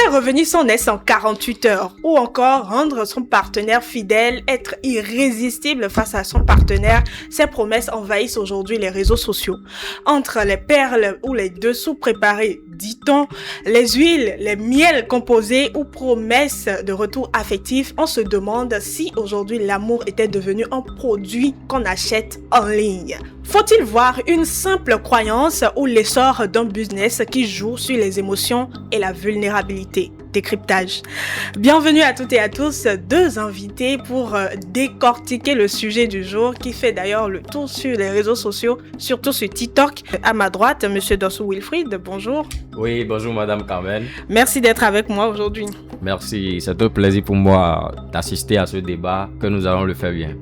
Faire revenir son ex en 48 heures ou encore rendre son partenaire fidèle, être irrésistible face à son partenaire, ces promesses envahissent aujourd'hui les réseaux sociaux. Entre les perles ou les dessous préparés, dit-on, les huiles, les miels composés ou promesses de retour affectif, on se demande si aujourd'hui l'amour était devenu un produit qu'on achète en ligne. Faut-il voir une simple croyance ou l'essor d'un business qui joue sur les émotions et la vulnérabilité? Décryptage. Bienvenue à toutes et à tous, deux invités pour décortiquer le sujet du jour qui fait d'ailleurs le tour sur les réseaux sociaux, surtout sur TikTok. À ma droite, Monsieur Dossou Wilfried, bonjour. Oui, bonjour Madame Carmen. Merci d'être avec moi aujourd'hui. Merci, c'est un plaisir pour moi d'assister à ce débat que nous allons le faire bien.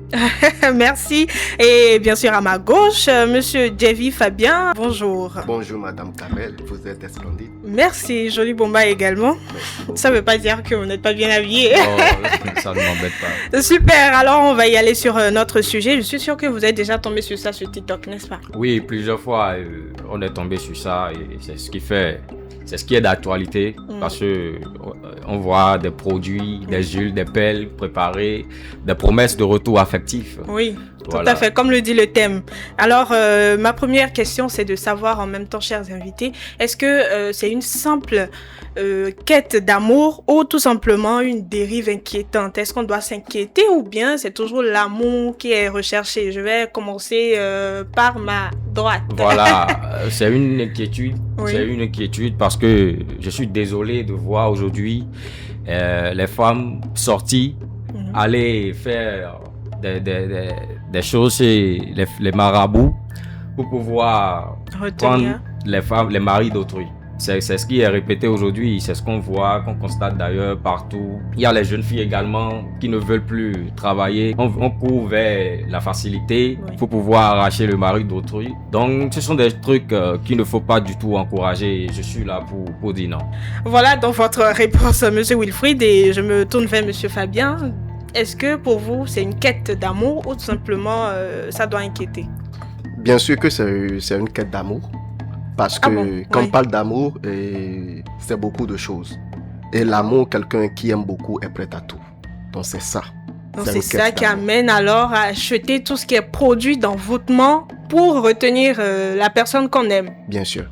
Merci. Et bien sûr à ma gauche, Monsieur Jevi Fabien, bonjour. Bonjour Madame Carmen, vous êtes splendide. Merci, joli bomba également. Ça ne veut pas dire que vous n'êtes pas bien habillé. Oh, ça ne m'embête pas. Super, alors on va y aller sur notre sujet. Je suis sûr que vous êtes déjà tombé sur ça sur TikTok, n'est-ce pas? Oui, plusieurs fois on est tombé sur ça et c'est ce qui est d'actualité parce que on voit des produits, des huiles, des pelles préparées, des promesses de retour affectif. Oui. Voilà. Tout à fait, comme le dit le thème. Alors, ma première question, c'est de savoir en même temps, chers invités, est-ce que c'est une simple quête d'amour ou tout simplement une dérive inquiétante? Est-ce qu'on doit s'inquiéter ou bien c'est toujours l'amour qui est recherché? Je vais commencer par ma droite. Voilà, c'est une inquiétude. Oui. C'est une inquiétude parce que je suis désolé de voir aujourd'hui les femmes sorties aller faire des choses chez les marabouts pour pouvoir prendre les femmes, les maris d'autrui. C'est ce qui est répété aujourd'hui, c'est ce qu'on voit, qu'on constate d'ailleurs partout. Il y a les jeunes filles également qui ne veulent plus travailler. On court vers la facilité pour pouvoir arracher le mari d'autrui. Donc ce sont des trucs qu'il ne faut pas du tout encourager. Je suis là pour dire non. Voilà donc votre réponse, Monsieur Wilfried, et je me tourne vers Monsieur Fabien. Est-ce que pour vous, c'est une quête d'amour ou tout simplement ça doit inquiéter? Bien sûr que c'est une quête d'amour. Parce que quand on parle d'amour, c'est beaucoup de choses. Et l'amour, quelqu'un qui aime beaucoup est prêt à tout. Donc c'est ça. Donc c'est ça qui amène alors à acheter tout ce qui est produit d'envoûtement pour retenir la personne qu'on aime. Bien sûr.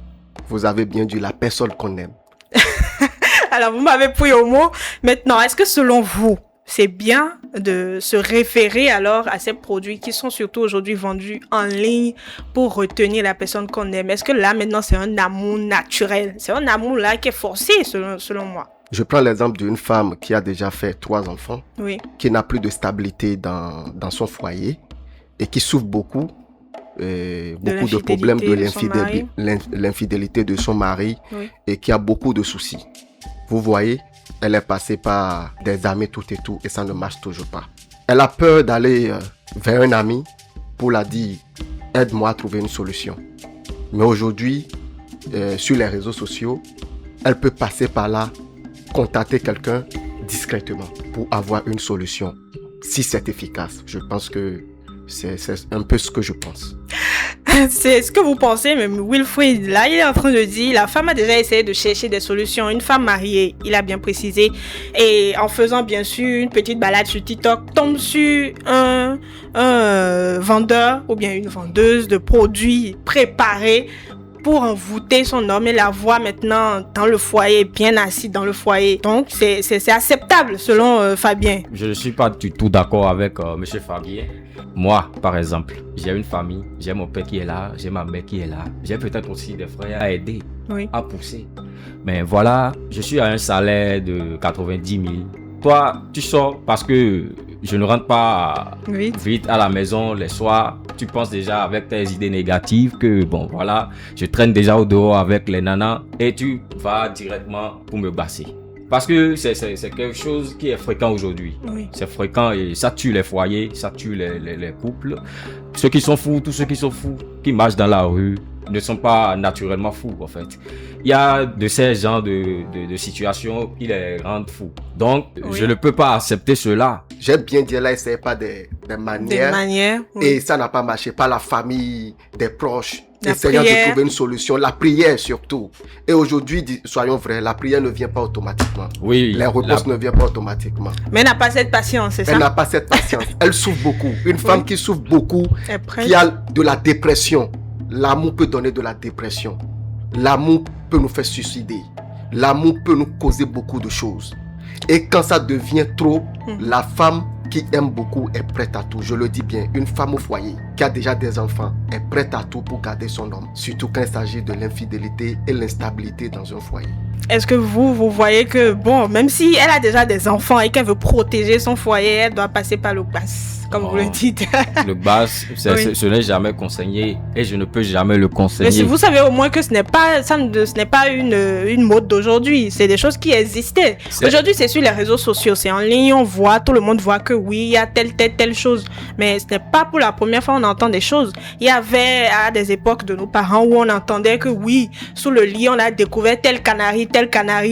Vous avez bien dit la personne qu'on aime. Alors vous m'avez pris au mot. Maintenant, est-ce que selon vous, c'est bien de se référer alors à ces produits qui sont surtout aujourd'hui vendus en ligne pour retenir la personne qu'on aime? Est-ce que là maintenant c'est un amour naturel? C'est un amour là qui est forcé selon moi. Je prends l'exemple d'une femme qui a déjà fait 3 enfants, qui n'a plus de stabilité dans son foyer et qui souffre beaucoup de problèmes de l'infidélité de son mari et qui a beaucoup de soucis. Vous voyez, elle est passée par des amis tout et ça ne marche toujours pas. Elle a peur d'aller vers un ami pour la dire « aide-moi à trouver une solution ». Mais aujourd'hui, sur les réseaux sociaux, elle peut passer par là, contacter quelqu'un discrètement pour avoir une solution. Si c'est efficace, je pense que c'est un peu ce que je pense. C'est ce que vous pensez, mais Wilfried, là, il est en train de dire, la femme a déjà essayé de chercher des solutions. Une femme mariée, il a bien précisé. Et en faisant, bien sûr, une petite balade sur TikTok, tombe sur un vendeur ou bien une vendeuse de produits préparés pour envoûter son homme et la voit maintenant dans le foyer, bien assis dans le foyer. Donc, c'est acceptable selon Fabien. Je ne suis pas du tout d'accord avec Monsieur Fabien. Moi, par exemple, j'ai une famille, j'ai mon père qui est là, j'ai ma mère qui est là, j'ai peut-être aussi des frères à aider, à pousser. Mais voilà, je suis à un salaire de 90 000. Toi, tu sors parce que je ne rentre pas vite à la maison les soirs. Tu penses déjà avec tes idées négatives que bon voilà, je traîne déjà au dehors avec les nanas et tu vas directement pour me basser. Parce que c'est quelque chose qui est fréquent aujourd'hui. C'est fréquent et ça tue les foyers, ça tue les couples. ceux qui sont fous, tous ceux qui sont fous, qui marchent dans la rue, ne sont pas naturellement fous, en fait. Il y a de ces genres de situations qui les rendent fous. Donc, je ne peux pas accepter cela. J'aime bien dire là, essayez pas des manières. Des manières, oui. Et ça n'a pas marché. Pas la famille, des proches. Essayant de trouver une solution. La prière surtout. Et aujourd'hui, soyons vrais, la prière ne vient pas automatiquement. Oui. Les réponses ne viennent pas automatiquement. Mais elle n'a pas cette patience, c'est ça? Elle n'a pas cette patience. Elle souffre beaucoup. Une femme qui souffre beaucoup, qui a de la dépression. L'amour peut donner de la dépression. L'amour peut nous faire suicider. L'amour peut nous causer beaucoup de choses. Et quand ça devient trop, la femme qui aime beaucoup est prête à tout. Je le dis bien, une femme au foyer qui a déjà des enfants est prête à tout pour garder son homme. Surtout quand il s'agit de l'infidélité et l'instabilité dans un foyer. Est-ce que vous voyez que, bon, même si elle a déjà des enfants et qu'elle veut protéger son foyer, elle doit passer par le BAS, comme vous le dites. Le BAS, ce n'est jamais conseillé et je ne peux jamais le conseiller. Mais si vous savez au moins que ce n'est pas une mode d'aujourd'hui, c'est des choses qui existaient. Aujourd'hui, c'est sur les réseaux sociaux, c'est en ligne, on voit, tout le monde voit que oui, il y a telle chose. Mais ce n'est pas pour la première fois qu'on entend des choses. Il y avait à des époques de nos parents où on entendait que oui, sous le lit, on a découvert tel canari,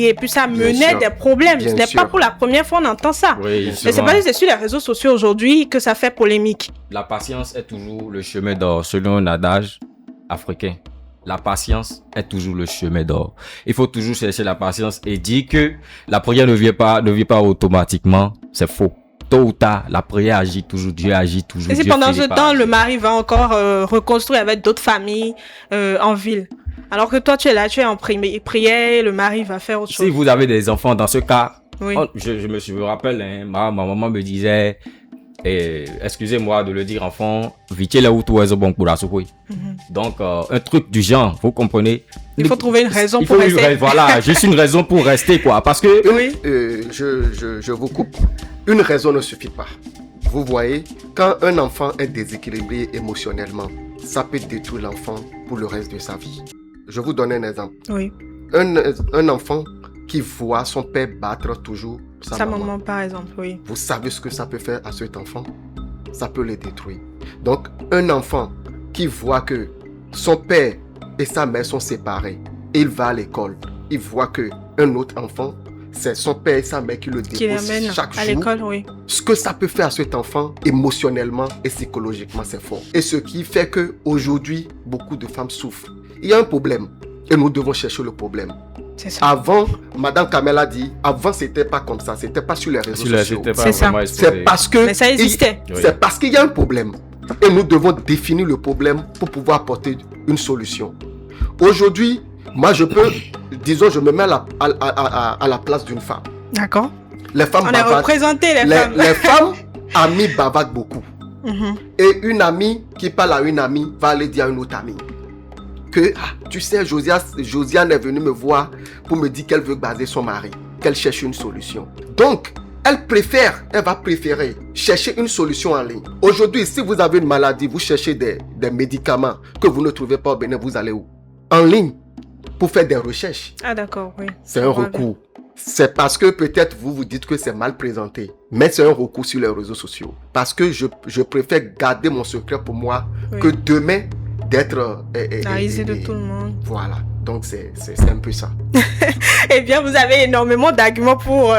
et puis ça menait des problèmes. Ce n'est pas pour la première fois qu'on entend ça. Oui, mais c'est pas juste sur les réseaux sociaux aujourd'hui que ça fait polémique. La patience est toujours le chemin d'or, selon un adage africain. La patience est toujours le chemin d'or. Il faut toujours chercher la patience et dire que la prière ne vient pas automatiquement. C'est faux. Tôt ou tard, la prière agit toujours, Dieu agit toujours. Et si pendant ce temps, le mari va encore reconstruire avec d'autres familles en ville. Alors que toi, tu es là, tu es en prière, le mari va faire autre chose. Si vous avez des enfants, dans ce cas, je me rappelle, hein, ma maman me disait, excusez-moi de le dire, enfant, vite là où tout est bon pour la souris. Donc, un truc du genre, vous comprenez? Il faut trouver une raison pour rester. Voilà, juste une raison pour rester, quoi. Parce que... Je vous coupe. Une raison ne suffit pas. Vous voyez, quand un enfant est déséquilibré émotionnellement, ça peut détruire l'enfant pour le reste de sa vie. Je vous donne un exemple. Oui. Un enfant qui voit son père battre toujours sa maman, par exemple, oui. Vous savez ce que ça peut faire à cet enfant? Ça peut le détruire. Donc, un enfant qui voit que son père et sa mère sont séparés, il va à l'école, il voit qu'un autre enfant, c'est son père et sa mère qui le déposent chaque jour. À l'école, oui. Ce que ça peut faire à cet enfant, émotionnellement et psychologiquement, c'est fort. Et ce qui fait qu'aujourd'hui, beaucoup de femmes souffrent. Il y a un problème et nous devons chercher le problème. C'est ça. Avant, Madame Kamel a dit, avant c'était pas comme ça, c'était pas sur les réseaux sociaux. C'est ça. C'est parce que... Mais ça existait. C'est parce qu'il y a un problème. Et nous devons définir le problème pour pouvoir apporter une solution. Aujourd'hui, moi je peux, disons, je me mets à la place d'une femme. D'accord. Les femmes bavardent. On est représenté les femmes. Les femmes, amies bavardent beaucoup. Et une amie qui parle à une amie va aller dire à une autre amie que, tu sais, Josiane est venue me voir pour me dire qu'elle veut baser son mari, qu'elle cherche une solution. Donc, elle va préférer chercher une solution en ligne. Aujourd'hui, si vous avez une maladie, vous cherchez des médicaments que vous ne trouvez pas au Bénin, vous allez où? En ligne, pour faire des recherches. Ah d'accord, oui. C'est un recours. C'est parce que peut-être vous vous dites que c'est mal présenté, mais c'est un recours sur les réseaux sociaux. Parce que je préfère garder mon secret pour moi que demain d'être... la risée de tout le monde. Voilà. Donc, c'est un peu ça. Eh bien, vous avez énormément d'arguments pour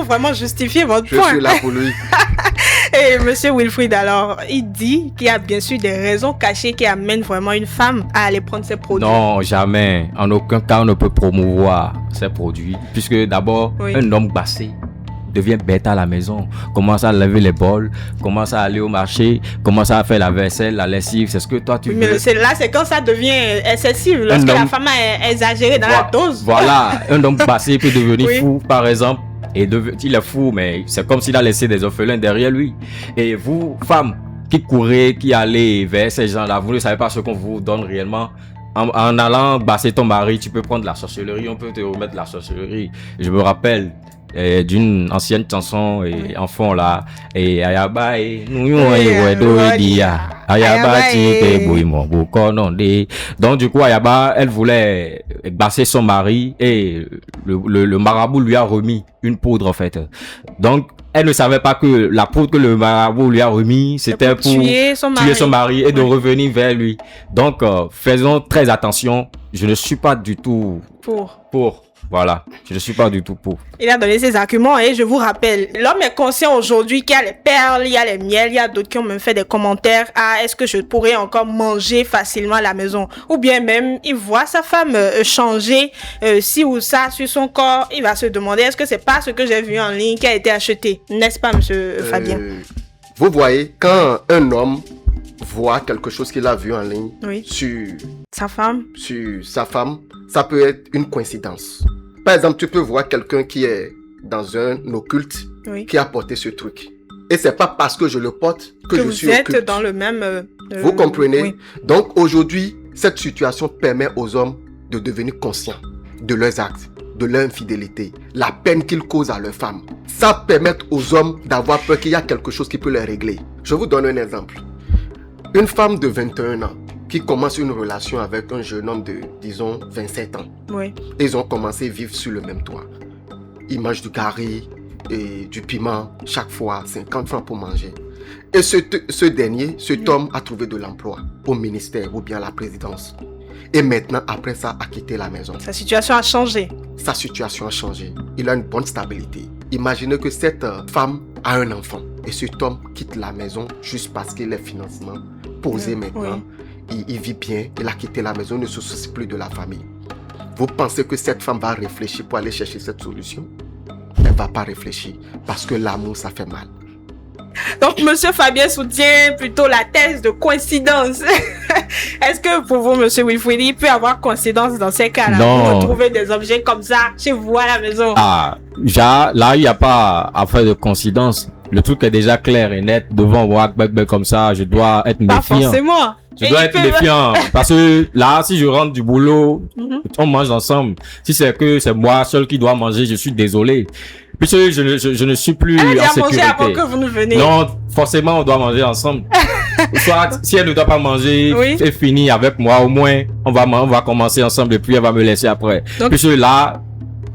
vraiment justifier votre point. Je suis là pour lui. Et monsieur Wilfried, alors, il dit qu'il y a bien sûr des raisons cachées qui amènent vraiment une femme à aller prendre ces produits. Non, jamais. En aucun cas, on ne peut promouvoir ces produits. Puisque d'abord, un homme bassé devient bête à la maison, commence à laver les bols, commence à aller au marché, commence à faire la vaisselle, la lessive, c'est ce que toi tu veux. Mais c'est quand ça devient excessif, lorsque la femme est exagérée dans la dose. Voilà, un homme passé peut devenir fou, par exemple, et il est fou, mais c'est comme s'il a laissé des orphelins derrière lui. Et vous, femmes, qui courez, qui allez vers ces gens-là, vous ne savez pas ce qu'on vous donne réellement. En allant basser ton mari, tu peux prendre la sorcellerie, on peut te remettre la sorcellerie. Je me rappelle, d'une ancienne chanson en fond là. Et Ayaba et Ayaba donc du coup Ayaba, elle voulait basser son mari et le marabout lui a remis une poudre en fait. Donc elle ne savait pas que la poudre que le marabout lui a remis, c'était pour tuer son mari et de revenir vers lui. Donc, faisons très attention. Je ne suis pas du tout pour. Voilà, je ne suis pas du tout pour. Il a donné ses arguments et je vous rappelle, l'homme est conscient aujourd'hui qu'il y a les perles, il y a les miels, il y a d'autres qui ont même fait des commentaires. Ah, est-ce que je pourrais encore manger facilement à la maison? Ou bien même, il voit sa femme changer ci ou ça sur son corps, il va se demander, est-ce que c'est pas ce que j'ai vu en ligne qui a été acheté? N'est-ce pas, monsieur Fabien? Vous voyez, quand un homme voit quelque chose qu'il a vu en ligne sur sa femme, ça peut être une coïncidence. Par exemple, tu peux voir quelqu'un qui est dans un occulte qui a porté ce truc. Et c'est pas parce que je le porte que je suis occulte. Vous êtes dans le même... Vous comprenez? Oui. Donc aujourd'hui, cette situation permet aux hommes de devenir conscients de leurs actes, de leur infidélité, la peine qu'ils causent à leurs femmes. Ça permet aux hommes d'avoir peur qu'il y a quelque chose qui peut les régler. Je vous donne un exemple. Une femme de 21 ans qui commence une relation avec un jeune homme de, disons, 27 ans. Oui. Ils ont commencé à vivre sur le même toit. Ils mangent du curry et du piment chaque fois, 50 francs pour manger. Et cet homme a trouvé de l'emploi au ministère ou bien à la présidence. Et maintenant, après ça, a quitté la maison. Sa situation a changé. Sa situation a changé. Il a une bonne stabilité. Imaginez que cette femme a un enfant. Et cet homme quitte la maison juste parce qu'il est financièrement posé maintenant. Il vit bien, il a quitté la maison, il ne se soucie plus de la famille. Vous pensez que cette femme va réfléchir pour aller chercher cette solution? Elle ne va pas réfléchir parce que l'amour, ça fait mal. Donc, monsieur Fabien soutient plutôt la thèse de coïncidence. Est-ce que pour vous, monsieur Wilfried, il peut y avoir coïncidence dans ces cas-là? Non. Vous retrouvez des objets comme ça chez vous à la maison? Ah, là, il n'y a pas affaire de coïncidence. Le truc est déjà clair et net. Devant moi, comme ça, je dois être méfiant. Pas forcément. Je dois être méfiant. Parce que là, si je rentre du boulot, on mange ensemble. Si c'est que c'est moi seul qui dois manger, je suis désolé. Puisque je ne suis plus en sécurité. Manger avant que vous ne veniez. Non, forcément, on doit manger ensemble. Soit, si elle ne doit pas manger, c'est fini avec moi. Au moins, on va commencer ensemble et puis elle va me laisser après. Donc, puisque là,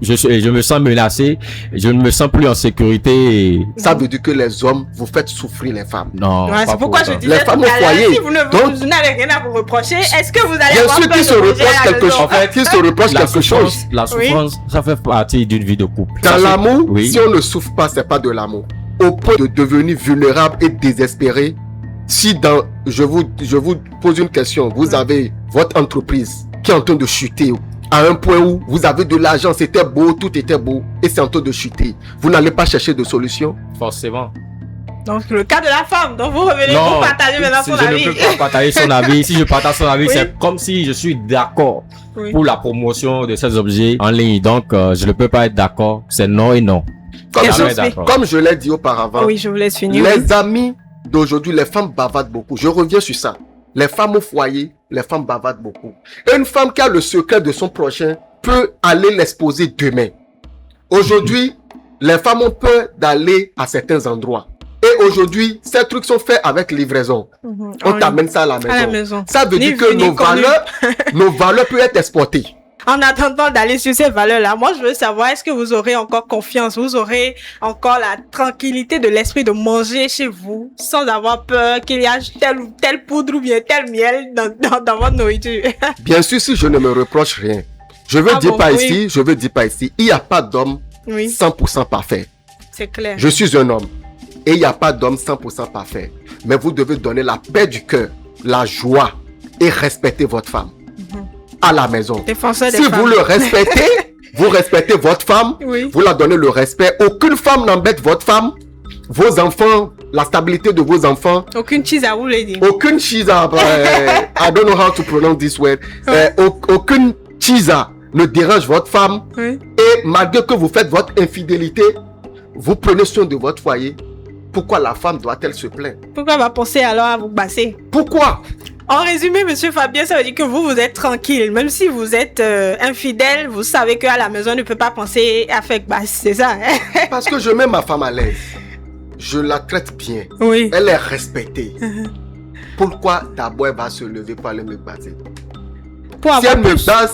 je me sens menacé, je ne me sens plus en sécurité. Ça veut dire que les hommes, vous faites souffrir les femmes. Non. Ouais, c'est pourquoi je disais les femmes au foyer. Si vous n'avez rien à vous reprocher, est-ce que vous allez bien avoir sûr peur qu'ils se reprochent quelque chose. En fait, qu'ils se reprochent quelque chose. La souffrance, ça fait partie d'une vie de couple. Dans l'amour, si on ne souffre pas, c'est pas de l'amour. Au point de devenir vulnérable et désespéré, si je vous pose une question, vous avez votre entreprise qui est en train de chuter, à un point où vous avez de l'argent, c'était beau, tout était beau, et c'est en train de chuter. Vous n'allez pas chercher de solution? Forcément. Donc, le cas de la femme, donc vous revenez, vous partagez maintenant son avis. Je ne peux pas partager son avis. Si je partage son avis, c'est comme si je suis d'accord pour la promotion de ces objets en ligne. Donc, je ne peux pas être d'accord. C'est non et non. Comme je l'ai dit auparavant, je vous laisse finir. Les amis d'aujourd'hui, les femmes bavardent beaucoup. Je reviens sur ça. Les femmes au foyer, les femmes bavardent beaucoup. Une femme qui a le secret de son prochain peut aller l'exposer demain. Aujourd'hui, les femmes ont peur d'aller à certains endroits. Et aujourd'hui, ces trucs sont faits avec livraison. On t'amène ça à la maison. Ça veut dire que nos valeurs peuvent être exportées. En attendant d'aller sur ces valeurs-là, moi, je veux savoir, est-ce que vous aurez encore confiance? Vous aurez encore la tranquillité de l'esprit de manger chez vous sans avoir peur qu'il y ait telle ou telle poudre ou bien tel miel dans votre nourriture? Bien sûr, si je ne me reproche rien. Je veux dire pas ici, il n'y a pas d'homme 100% parfait. C'est clair. Je suis un homme. Et il n'y a pas d'homme 100% parfait. Mais vous devez donner la paix du cœur, la joie et respecter votre femme. À la maison. Si vous le respectez, vous respectez votre femme, vous la donnez le respect. Aucune femme n'embête votre femme, vos enfants, la stabilité de vos enfants. Aucune chisa, vous voulez dire. Aucune chisa, I don't know how to pronounce this word. Aucune chisa ne dérange votre femme. Et malgré que vous faites votre infidélité, vous prenez soin de votre foyer. Pourquoi la femme doit-elle se plaindre? Pourquoi elle va penser alors à vous basser? Pourquoi? En résumé, monsieur Fabien, ça veut dire que vous êtes tranquille. Même si vous êtes infidèle, vous savez qu'à la maison, on ne peut pas penser à faire basse, c'est ça, hein? Parce que je mets ma femme à l'aise. Je la traite bien. Oui. Elle est respectée. Pourquoi d'abord elle va se lever pour aller me battre? Si elle me bat,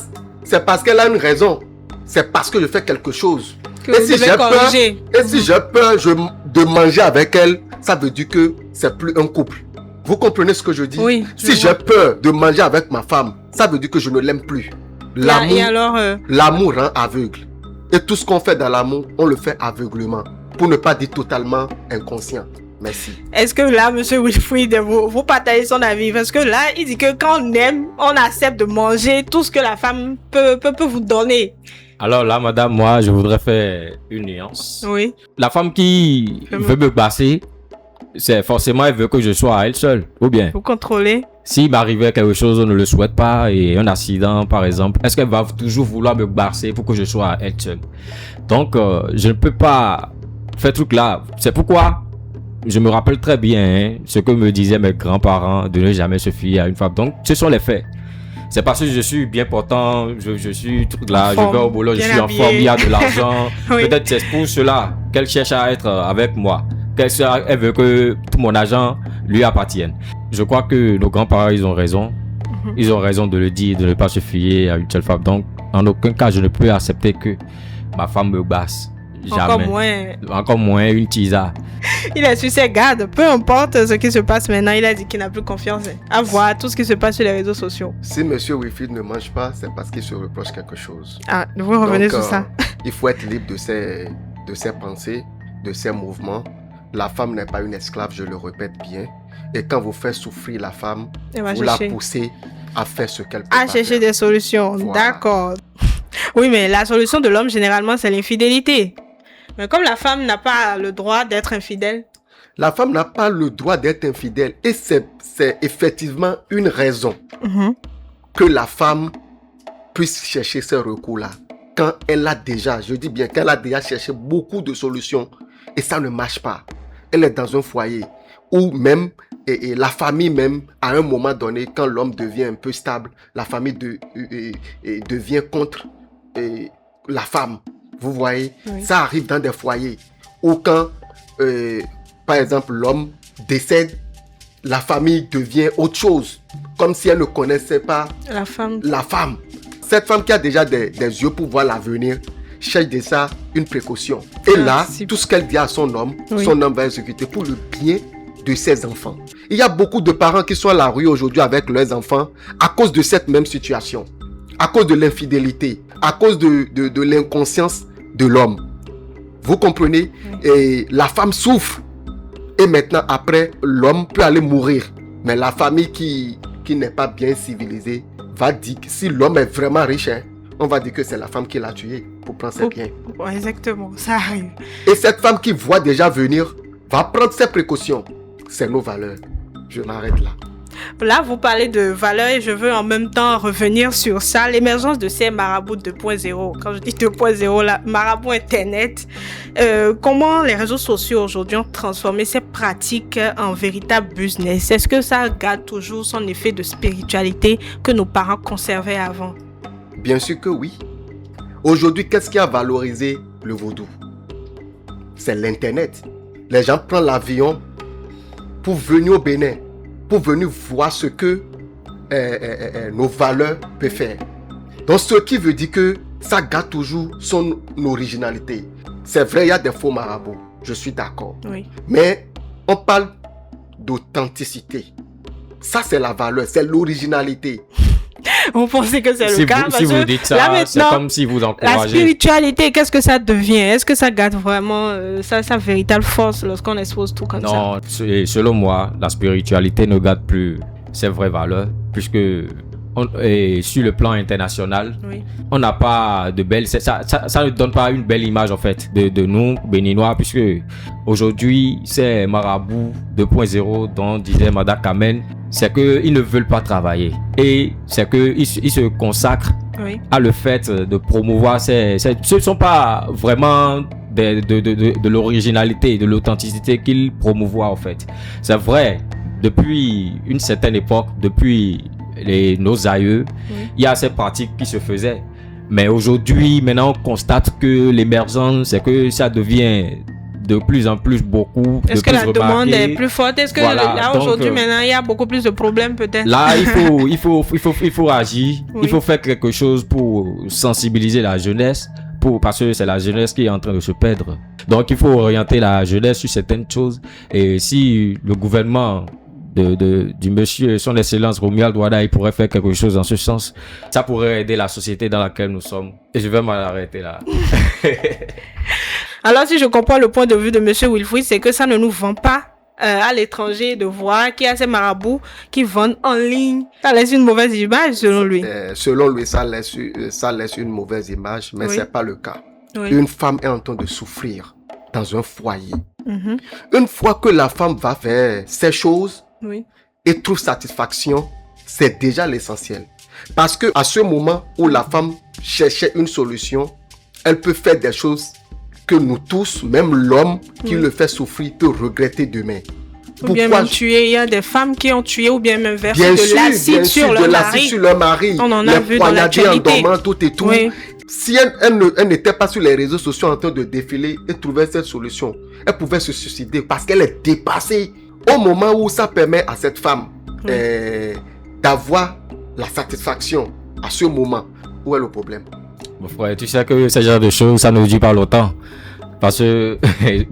c'est parce qu'elle a une raison. C'est parce que je fais quelque chose. Et si j'ai peur de manger avec elle, ça veut dire que c'est plus un couple. Vous comprenez ce que je dis? Oui. Si j'ai peur de manger avec ma femme, ça veut dire que je ne l'aime plus. L'amour rend aveugle. Et tout ce qu'on fait dans l'amour, on le fait aveuglement. Pour ne pas dire totalement inconscient. Merci. Est-ce que là, monsieur Wilfried, vous partagez son avis? Parce que là, il dit que quand on aime, on accepte de manger tout ce que la femme peut vous donner. Alors là, madame, moi, je voudrais faire une nuance. Oui. La femme qui veut me passer, c'est forcément, elle veut que je sois à elle seule. Ou bien? Vous contrôlez? S'il m'arrivait quelque chose, on ne le souhaite pas, et un accident, par exemple, est-ce qu'elle va toujours vouloir me barcer pour que je sois à elle seule? Donc, je ne peux pas faire truc là. C'est pourquoi je me rappelle très bien ce que me disaient mes grands-parents de ne jamais se fier à une femme. Donc, ce sont les faits. C'est parce que je suis bien portant, je suis là, je vais au boulot, je suis en forme, il y a de l'argent. Oui. Peut-être c'est pour cela qu'elle cherche à être avec moi. Elle veut que tout mon argent lui appartienne. Je crois que nos grands-parents, ils ont raison. Ils ont raison de le dire, de ne pas se fier à une seule femme. Donc, en aucun cas, je ne peux accepter que ma femme me basse. Jamais. Encore moins une tisa. Il est sur ses gardes. Peu importe ce qui se passe maintenant, il a dit qu'il n'a plus confiance à voir tout ce qui se passe sur les réseaux sociaux. Si monsieur Wilfried ne mange pas, c'est parce qu'il se reproche quelque chose. Ah, vous revenez sur ça. Il faut être libre de ses pensées, de ses mouvements. La femme n'est pas une esclave, je le répète bien. Et quand vous faites souffrir la femme, vous la poussez à faire ce qu'elle peut pas chercher faire. Des solutions. Voilà. D'accord. Oui, mais la solution de l'homme, généralement, c'est l'infidélité. Mais comme la femme n'a pas le droit d'être infidèle. La femme n'a pas le droit d'être infidèle. Et c'est effectivement une raison que la femme puisse chercher ces recours-là. Quand elle a déjà, je dis bien qu'elle a déjà cherché beaucoup de solutions et ça ne marche pas. Elle est dans un foyer où même, et la famille même, à un moment donné, quand l'homme devient un peu stable, la famille devient contre la femme. Vous voyez, ça arrive dans des foyers où quand, par exemple, l'homme décède, la famille devient autre chose, comme si elle ne connaissait pas la femme. Cette femme qui a déjà des yeux pour voir l'avenir, cherche déjà une précaution. Et là, tout ce qu'elle dit à son homme va exécuter pour le bien de ses enfants. Il y a beaucoup de parents qui sont à la rue aujourd'hui avec leurs enfants à cause de cette même situation, à cause de l'infidélité, à cause de l'inconscience de l'homme. Vous comprenez? Et la femme souffre. Et maintenant, après, l'homme peut aller mourir. Mais la famille qui n'est pas bien civilisée va dire que si l'homme est vraiment riche, on va dire que c'est la femme qui l'a tué pour prendre ses biens. Exactement, ça arrive. Et cette femme qui voit déjà venir va prendre ses précautions. C'est nos valeurs. Je m'arrête là. Là, vous parlez de valeurs et je veux en même temps revenir sur ça. L'émergence de ces marabouts 2.0. Quand je dis 2.0, là, marabout Internet. Comment les réseaux sociaux aujourd'hui ont transformé ces pratiques en véritable business? Est-ce que ça garde toujours son effet de spiritualité que nos parents conservaient avant? Bien sûr que oui. Aujourd'hui, qu'est-ce qui a valorisé le vaudou? C'est l'Internet. Les gens prennent l'avion pour venir au Bénin, pour venir voir ce que nos valeurs peuvent faire. Donc, ce qui veut dire que ça garde toujours son originalité. C'est vrai, il y a des faux marabouts, je suis d'accord. Oui. Mais on parle d'authenticité. Ça, c'est la valeur, c'est l'originalité. Vous pensez que c'est le cas? Si vous dites ça, c'est comme si vous encouragez. La spiritualité, qu'est-ce que ça devient? Est-ce que ça garde vraiment sa véritable force lorsqu'on expose tout comme ça? Non, selon moi, la spiritualité ne garde plus ses vraies valeurs, puisque sur le plan international, on n'a pas de belle... Ça ne donne pas une belle image, en fait, de nous, Béninois, puisque aujourd'hui, c'est Marabout 2.0 dont disait Madame Kamen, c'est qu'ils ne veulent pas travailler. Et c'est qu'ils se consacrent à le fait de promouvoir ce ne sont pas vraiment de l'originalité, de l'authenticité qu'ils promouvoient, en fait. C'est vrai, depuis une certaine époque, depuis nos aïeux, il y a ces pratiques qui se faisaient. Mais aujourd'hui, maintenant, on constate que l'émergence, c'est que ça devient de plus en plus beaucoup. Est-ce que la demande est plus forte? Est-ce que là, aujourd'hui, maintenant, il y a beaucoup plus de problèmes peut-être? Là, il faut agir. Oui. Il faut faire quelque chose pour sensibiliser la jeunesse. Parce que c'est la jeunesse qui est en train de se perdre. Donc, il faut orienter la jeunesse sur certaines choses. Et si le gouvernement du monsieur, son excellence Romuald Douada, il pourrait faire quelque chose dans ce sens, ça pourrait aider la société dans laquelle nous sommes. Et je vais m'arrêter là. Alors, si je comprends le point de vue de monsieur Wilfried, c'est que ça ne nous vend pas à l'étranger de voir qu'il y a ces marabouts qui vendent en ligne. Ça laisse une mauvaise image selon lui. Selon lui, ça laisse une mauvaise image, mais c'est pas le cas. Oui. Une femme est en train de souffrir dans un foyer. Une fois que la femme va faire ces choses et trouve satisfaction, c'est déjà l'essentiel. Parce que à ce moment où la femme cherchait une solution, elle peut faire des choses que nous tous, même l'homme qui le fait souffrir, peut regretter demain. Ou bien même tuer. Il y a des femmes qui ont tué ou bien même versé de l'acide sur leur mari. On en a vu dans l'actualité. Tout et tout. Oui. Si elle n'était pas sur les réseaux sociaux en train de défiler et trouver cette solution, elle pouvait se suicider parce qu'elle est dépassée. Au moment où ça permet à cette femme d'avoir la satisfaction, à ce moment, où est le problème? Mon frère, tu sais que ce genre de choses, ça ne dure pas longtemps. Parce que, c'est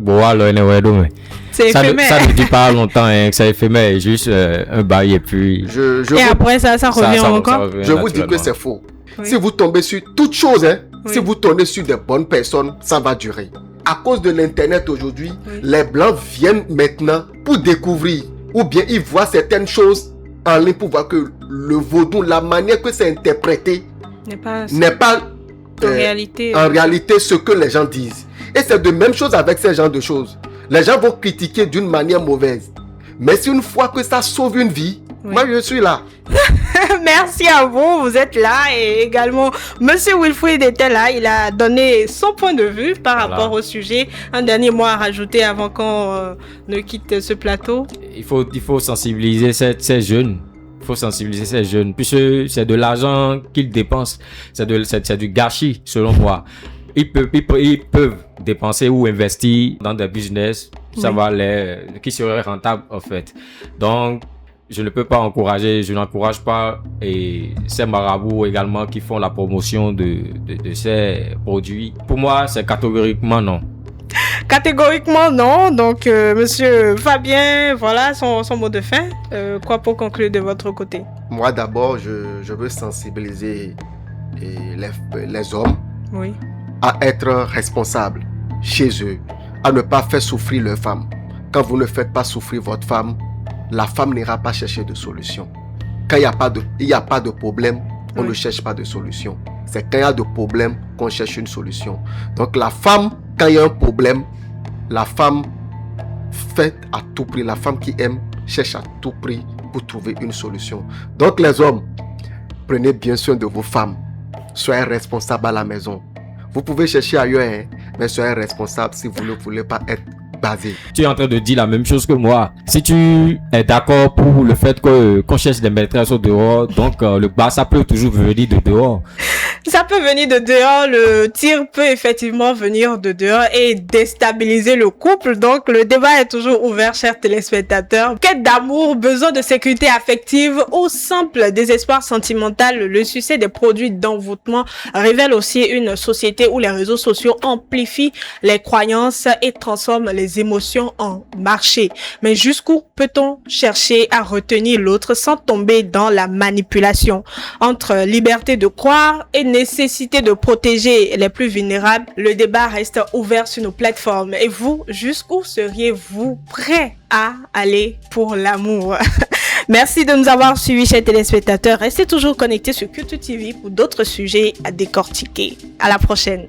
éphémère. Ça ne dure pas longtemps, hein, c'est éphémère, juste un bail et puis... après ça revient encore. Je vous dis que c'est faux. Oui. Si vous tombez sur toutes choses, si vous tombez sur des bonnes personnes, ça va durer. À cause de l'internet aujourd'hui, les blancs viennent maintenant pour découvrir, ou bien ils voient certaines choses en ligne pour voir que le vaudou, la manière que c'est interprété, n'est pas en réalité ce que les gens disent. Et c'est de même chose avec ces genres de choses. Les gens vont critiquer d'une manière mauvaise. Mais c'est une fois que ça sauve une vie, moi je suis là. Merci à vous, vous êtes là. Et également, monsieur Wilfried était là. Il a donné son point de vue par rapport au sujet. Un dernier mot à rajouter avant qu'on ne quitte ce plateau. Il faut sensibiliser ces jeunes. Il faut sensibiliser ces jeunes. Puisque c'est de l'argent qu'ils dépensent. C'est du gâchis, selon moi. Ils peuvent dépenser ou investir dans des business qui seraient rentables, en fait. Donc, je ne peux pas encourager, je n'encourage pas ces marabouts également qui font la promotion de ces produits. Pour moi, c'est catégoriquement non. Catégoriquement non. Donc, monsieur Fabien, voilà son mot de fin. Quoi pour conclure de votre côté? Moi, d'abord, je veux sensibiliser les hommes à être responsables chez eux, à ne pas faire souffrir leurs femmes. Quand vous ne faites pas souffrir votre femme, la femme n'ira pas chercher de solution. Quand il n'y a pas de problème, on ne cherche pas de solution. C'est quand il y a de problème qu'on cherche une solution. Donc la femme, quand il y a un problème, la femme fait à tout prix. La femme qui aime cherche à tout prix pour trouver une solution. Donc les hommes, prenez bien soin de vos femmes. Soyez responsables à la maison. Vous pouvez chercher ailleurs, mais soyez responsables si vous ne voulez pas être basé. Tu es en train de dire la même chose que moi. Si tu es d'accord pour le fait qu'on cherche des maîtresses au dehors, donc le bas, ça peut toujours venir de dehors. Ça peut venir de dehors, le tir peut effectivement venir de dehors et déstabiliser le couple. Donc le débat est toujours ouvert, chers téléspectateurs. Quête d'amour, besoin de sécurité affective ou simple désespoir sentimental, le succès des produits d'envoûtement révèle aussi une société où les réseaux sociaux amplifient les croyances et transforment les émotions en marché. Mais jusqu'où peut-on chercher à retenir l'autre sans tomber dans la manipulation? Entre liberté de croire et nécessité de protéger les plus vulnérables, le débat reste ouvert sur nos plateformes. Et vous, jusqu'où seriez-vous prêts à aller pour l'amour? Merci de nous avoir suivis, chers téléspectateurs. Restez toujours connectés sur Culture TV pour d'autres sujets à décortiquer. À la prochaine.